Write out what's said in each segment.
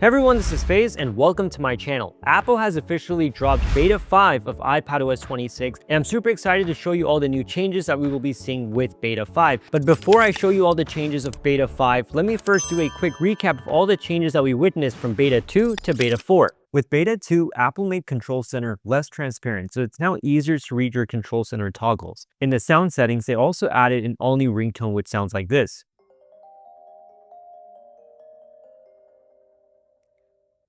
Hey everyone, this is Faiz and welcome to my channel. Apple has officially dropped beta 5 of iPadOS 26 and I'm super excited to show you all the new changes that we will be seeing with beta 5. But before I show you all the changes of beta 5, let me first do a quick recap of all the changes that we witnessed from beta 2 to beta 4. With beta 2, Apple made Control Center less transparent, so it's now easier to read your Control Center toggles. In the sound settings, they also added an all-new ringtone which sounds like this.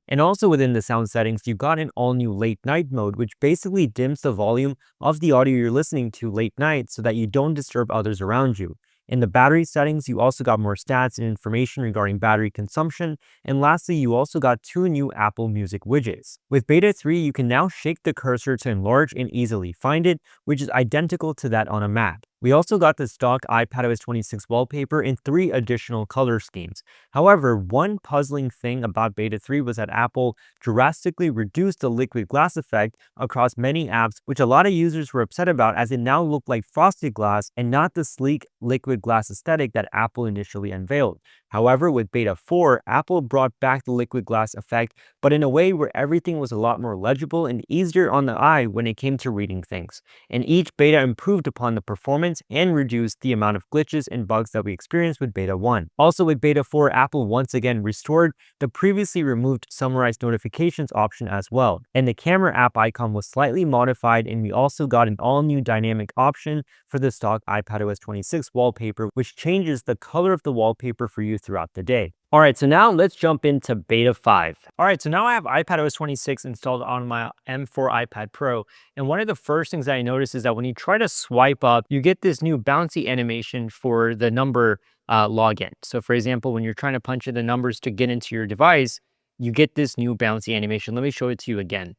And also within the sound settings, you've got an all-new late night mode, which basically dims the volume of the audio you're listening to late night so that you don't disturb others around you. In the battery settings, you also got more stats and information regarding battery consumption. And lastly, you also got two new Apple Music widgets. With Beta 3, you can now shake the cursor to enlarge and easily find it, which is identical to that on a Mac. We also got the stock iPadOS 26 wallpaper in 3 additional color schemes. However, one puzzling thing about Beta 3 was that Apple drastically reduced the liquid glass effect across many apps, which a lot of users were upset about as it now looked like frosted glass and not the sleek liquid glass aesthetic that Apple initially unveiled. However, with Beta 4, Apple brought back the liquid glass effect, but in a way where everything was a lot more legible and easier on the eye when it came to reading things. And each beta improved upon the performance and reduced the amount of glitches and bugs that we experienced with Beta 1. Also with Beta 4, Apple once again restored the previously removed summarized notifications option as well. And the camera app icon was slightly modified, and we also got an all-new dynamic option for the stock iPadOS 26 wallpaper, which changes the color of the wallpaper for you throughout the day. Alright, so now let's jump into beta 5. Alright, so now I have iPadOS 26 installed on my M4 iPad Pro, and one of the first things that I noticed is that when you try to swipe up, you get this new bouncy animation for the number login. So for example, when you're trying to punch in the numbers to get into your device, you get this new bouncy animation. Let me show it to you again.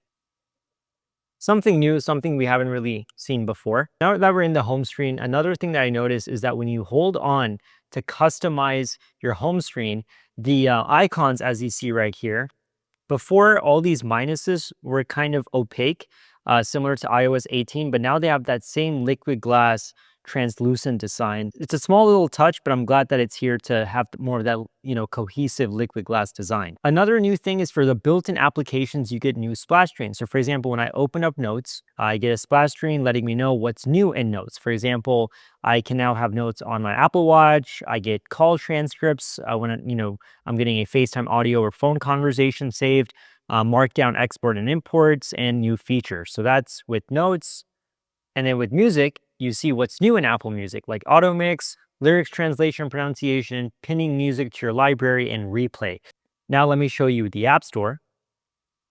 Something new, something we haven't really seen before. Now that we're in the home screen, another thing that I noticed is that when you hold on to customize your home screen, the icons, as you see right here, before all these minuses were kind of opaque, similar to iOS 18, but now they have that same liquid glass translucent design. It's a small little touch, but I'm glad that it's here to have more of that, cohesive liquid glass design. Another new thing is for the built-in applications, you get new splash screens. So for example, when I open up Notes, I get a splash screen letting me know what's new in Notes. For example, I can now have notes on my Apple Watch. I get call transcripts when I'm getting a FaceTime audio or phone conversation saved, markdown export and imports, and new features. So that's with Notes. And then with music, you see what's new in Apple Music, like auto mix, lyrics translation pronunciation, pinning music to your library, and replay. Now let me show you the App Store.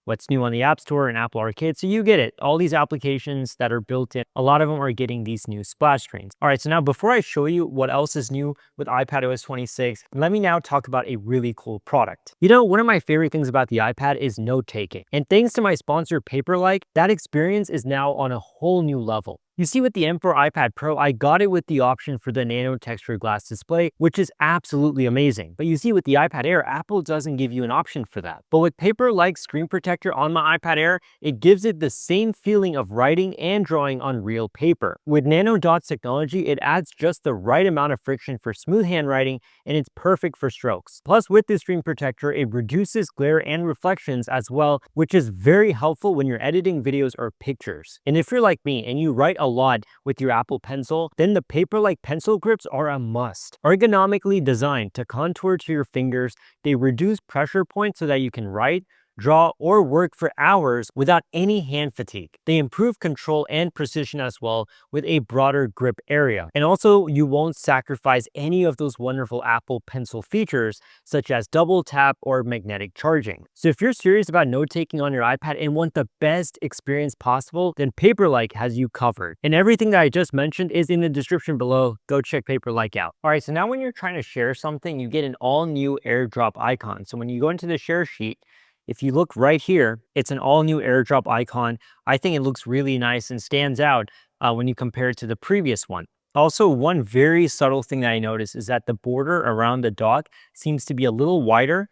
What's new on the App Store and Apple Arcade. So you get it. All these applications that are built in, a lot of them are getting these new splash screens. All right, so now before I show you what else is new with iPadOS 26, let me now talk about a really cool product. One of my favorite things about the iPad is note-taking. And thanks to my sponsor, Paperlike, that experience is now on a whole new level. You see, with the M4 iPad Pro, I got it with the option for the nano texture glass display, which is absolutely amazing. But you see, with the iPad Air, Apple doesn't give you an option for that. But with Paper-like screen protector on my iPad Air, it gives it the same feeling of writing and drawing on real paper. With nano dots technology, it adds just the right amount of friction for smooth handwriting, and it's perfect for strokes. Plus, with this screen protector, it reduces glare and reflections as well, which is very helpful when you're editing videos or pictures. And if you're like me and you write a lot with your Apple Pencil, then the Paper-like pencil grips are a must. Ergonomically designed to contour to your fingers, they reduce pressure points so that you can write, draw, or work for hours without any hand fatigue. They improve control and precision as well with a broader grip area. And also, you won't sacrifice any of those wonderful Apple Pencil features such as double tap or magnetic charging. So if you're serious about note-taking on your iPad and want the best experience possible, then Paperlike has you covered. And everything that I just mentioned is in the description below. Go check Paperlike out. All right, so now when you're trying to share something, you get an all-new AirDrop icon. So when you go into the share sheet, if you look right here, it's an all-new AirDrop icon. I think it looks really nice and stands out when you compare it to the previous one. Also, one very subtle thing that I noticed is that the border around the dock seems to be a little wider.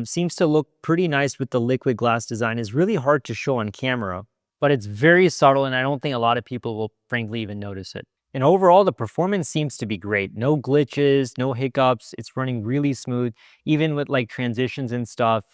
Seems to look pretty nice with the liquid glass design. It's really hard to show on camera, but it's very subtle, and I don't think a lot of people will frankly even notice it. And overall, the performance seems to be great. No glitches, no hiccups. It's running really smooth, even with like transitions and stuff.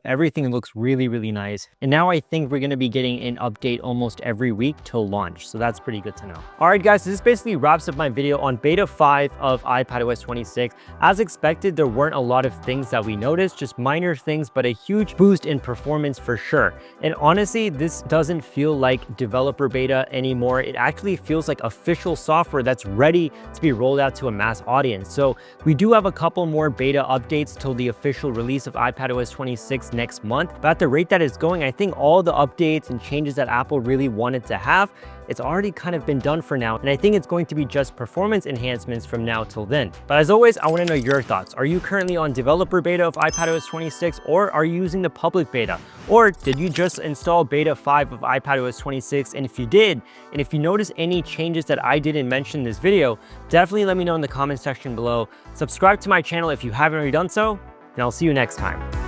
Everything looks really, really nice. And now I think we're going to be getting an update almost every week till launch. So that's pretty good to know. All right, guys, so this basically wraps up my video on beta 5 of iPadOS 26. As expected, there weren't a lot of things that we noticed, just minor things, but a huge boost in performance for sure. And honestly, this doesn't feel like developer beta anymore. It actually feels like official software that's ready to be rolled out to a mass audience. So we do have a couple more beta updates till the official release of iPadOS 26 next month. But at the rate that it's going, I think all the updates and changes that Apple really wanted to have, it's already kind of been done for now. And I think it's going to be just performance enhancements from now till then. But as always, I want to know your thoughts. Are you currently on developer beta of iPadOS 26, or are you using the public beta? Or did you just install beta 5 of iPadOS 26? And if you did, and if you notice any changes that I didn't mention in this video, definitely let me know in the comment section below. Subscribe to my channel if you haven't already done so, and I'll see you next time.